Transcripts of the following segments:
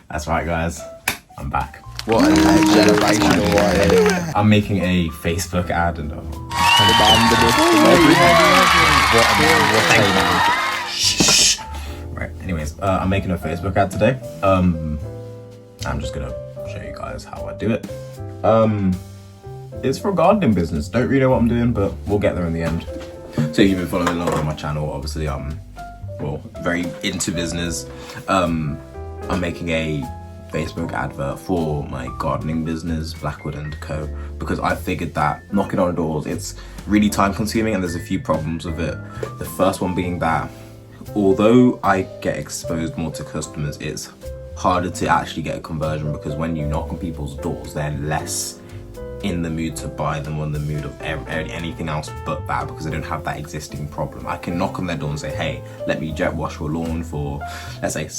That's right, guys. I'm back. What a generational right. I'm making a Facebook ad and Right. Anyways, I'm making a Facebook ad today. I'm just gonna show you guys how I do it. It's for gardening business. Don't really know what I'm doing, but we'll get there in the end. So if you've been following along on my channel, obviously I'm very into business. I'm making a Facebook advert for my gardening business, Blackwood & Co, because I figured that knocking on doors, it's really time consuming and there's a few problems with it. The first one being that although I get exposed more to customers, it's harder to actually get a conversion, because when you knock on people's doors, they're less in the mood to buy them, on the mood of anything else but that, because they don't have that existing problem. I can knock on their door and say, hey, let me jet wash your lawn for, let's say,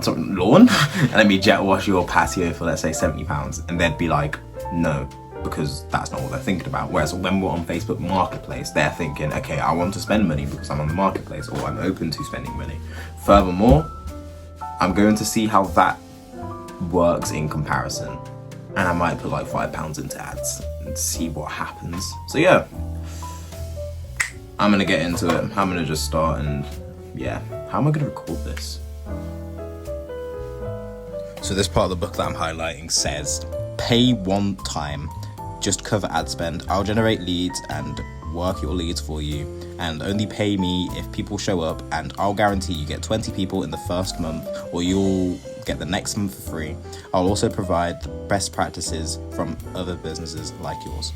lawn? And let me jet wash your patio for, let's say, £70. And they'd be like, no, because that's not what they're thinking about. Whereas when we're on Facebook Marketplace, they're thinking, okay, I want to spend money because I'm on the marketplace, or I'm open to spending money. Furthermore, I'm going to see how that works in comparison. And I might put like £5 into ads and see what happens. So yeah, I'm gonna get into it. I'm gonna just start and yeah, how am I gonna record this? So this part of the book that I'm highlighting says, pay one time, just cover ad spend. I'll generate leads and work your leads for you, and only pay me if people show up, and I'll guarantee you get 20 people in the first month, or you'll get the next month for free. I'll also provide the best practices from other businesses like yours.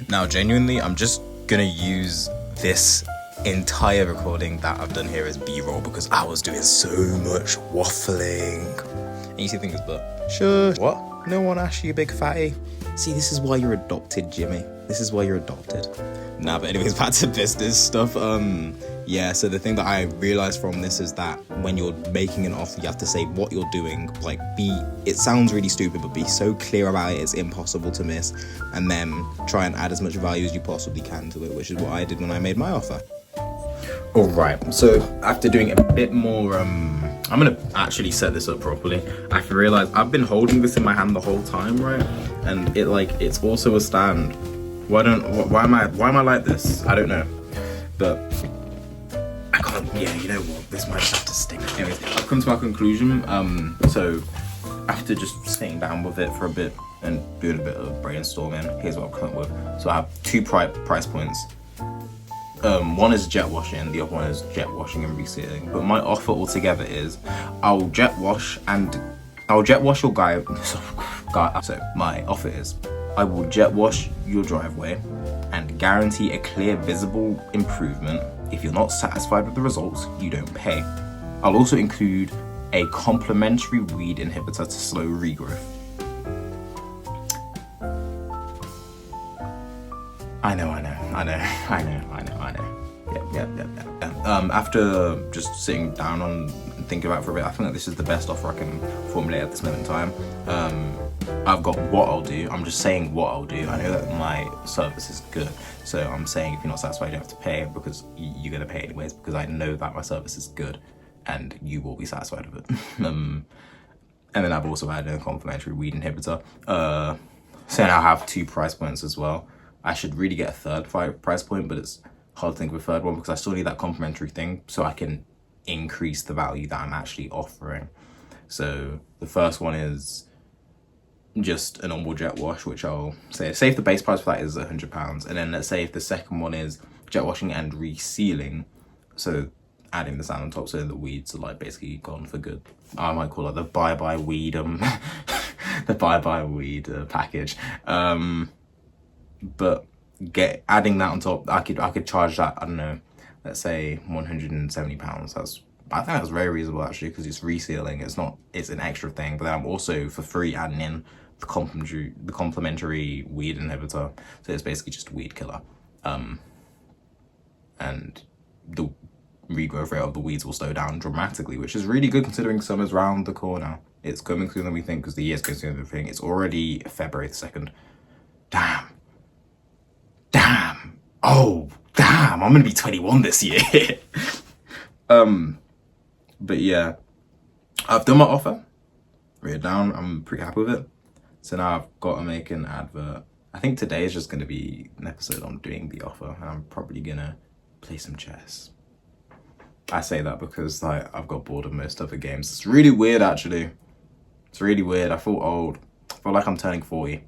Now, genuinely, I'm just gonna use this entire recording that I've done here as B-roll, because I was doing so much waffling. And you see things, but shush. What? No one asked you, big fatty. See, this is why you're adopted, Jimmy. This is why you're adopted. Nah, but anyways, back to business stuff. Yeah, so the thing that I realized from this is that when you're making an offer, you have to say what you're doing. Like, it sounds really stupid, but be so clear about it, it's impossible to miss. And then try and add as much value as you possibly can to it, which is what I did when I made my offer. All right, so after doing a bit more, I'm gonna actually set this up properly. I realized I've been holding this in my hand the whole time, right? And it's also a stand. Why am I like this? I don't know, but I can't. Yeah, you know what? This might have to stick. Anyways, I've come to my conclusion. So after just sitting down with it for a bit and doing a bit of brainstorming, here's what I've come up with. So I have two price points. One is jet washing, the other one is jet washing and resealing. But my offer altogether is, I'll jet wash your guy. So my offer is, I will jet wash your driveway and guarantee a clear, visible improvement. If you're not satisfied with the results, you don't pay. I'll also include a complimentary weed inhibitor to slow regrowth. I know. Yeah. After just sitting down and thinking about it for a bit, I think that this is the best offer I can formulate at this moment in time. I've got what I'll do. I'm just saying what I'll do. I know that my service is good, so I'm saying if you're not satisfied, you don't have to pay, because you're gonna pay anyways, because I know that my service is good and you will be satisfied with it. And then I've also added a complimentary weed inhibitor. So now I have two price points as well. I should really get a third price point, but it's hard to think of a third one because I still need that complimentary thing so I can increase the value that I'm actually offering. So the first one is just a normal jet wash, which I'll say if the base price for that is £100, and then let's say if the second one is jet washing and resealing, so adding the sand on top, so the weeds are like basically gone for good. I might call it the bye-bye weed the bye-bye weed package. But adding that on top, I could charge that, I don't know, let's say £170. I think that's very reasonable actually, because it's resealing. It's an extra thing, but then I'm also for free adding in the complimentary weed inhibitor. So it's basically just a weed killer. And the regrowth rate of the weeds will slow down dramatically, which is really good considering summer's round the corner. It's coming sooner than we think, because the year's going sooner than we think. It's already February the 2nd. Damn. Oh, damn, I'm gonna be 21 this year. But yeah, I've done my offer. written down. I'm pretty happy with it. So now I've got to make an advert. I think today is just going to be an episode on doing the offer, and I'm probably going to play some chess. I say that because like I've got bored of most other games. It's really weird, actually. It's really weird. I feel old. I feel like I'm turning 40.